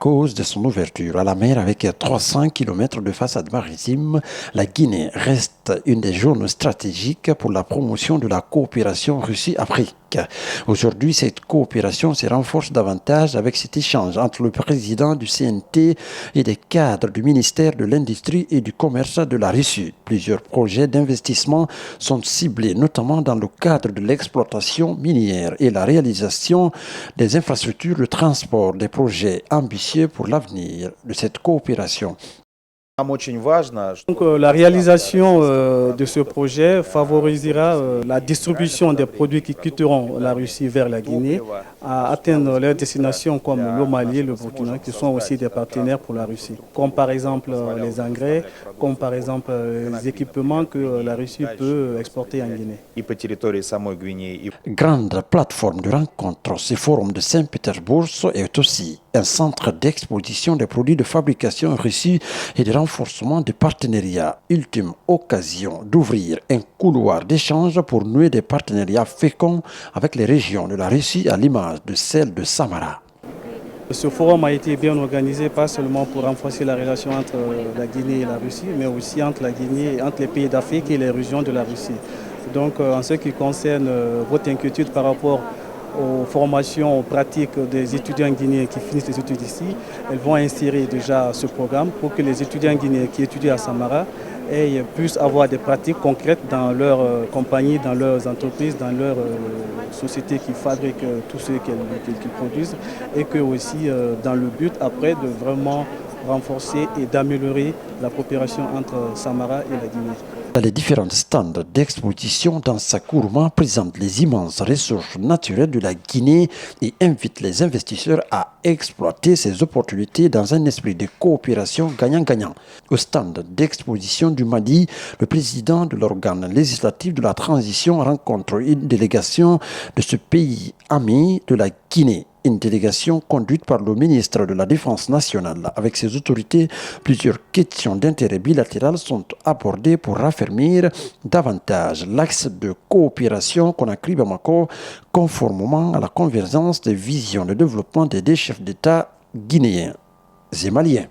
cause de son ouverture à la mer avec 300 km de façade maritime, la Guinée reste une des zones stratégiques pour la promotion de la coopération Russie-Afrique. Aujourd'hui, cette coopération se renforce davantage avec cet échange entre le président du CNT et des cadres du ministère de l'Industrie et du Commerce de la Russie. Plusieurs projets d'investissement sont ciblés, notamment dans le cadre de l'exploitation minière et la réalisation des infrastructures de transport, des projets ambitieux pour l'avenir de cette coopération. Donc, la réalisation de ce projet favorisera la distribution des produits qui quitteront la Russie vers la Guinée à atteindre leurs destinations comme le Mali et le Burkina, qui sont aussi des partenaires pour la Russie, comme par exemple les engrais, comme par exemple les équipements que la Russie peut exporter en Guinée. Grande plateforme de rencontre, ce forum de Saint-Pétersbourg est aussi un centre d'exposition des produits de fabrication en Russie et de renforcement des partenariats. Ultime occasion d'ouvrir un couloir d'échange pour nouer des partenariats féconds avec les régions de la Russie à l'image de celle de Samara. Ce forum a été bien organisé, pas seulement pour renforcer la relation entre la Guinée et la Russie, mais aussi entre la Guinée, entre les pays d'Afrique et les régions de la Russie. Donc, en ce qui concerne votre inquiétude par rapport aux formations, aux pratiques des étudiants guinéens qui finissent les études ici, elles vont insérer déjà ce programme pour que les étudiants guinéens qui étudient à Samara puissent avoir des pratiques concrètes dans leurs compagnies, dans leurs entreprises, dans leurs sociétés qui fabriquent tout ce qu'ils produisent, et que aussi dans le but après de vraiment renforcer et d'améliorer la coopération entre Samara et la Guinée. Les différents stands d'exposition dans Sakourma présentent les immenses ressources naturelles de la Guinée et invitent les investisseurs à exploiter ces opportunités dans un esprit de coopération gagnant-gagnant. Au stand d'exposition du Mali, le président de l'organe législatif de la transition rencontre une délégation de ce pays ami de la Guinée. Une délégation conduite par le ministre de la Défense nationale. Avec ses autorités, plusieurs questions d'intérêt bilatéral sont abordées pour raffermir davantage l'axe de coopération Conakry-Bamako conformément à la convergence des visions de développement des deux chefs d'État guinéens et maliens.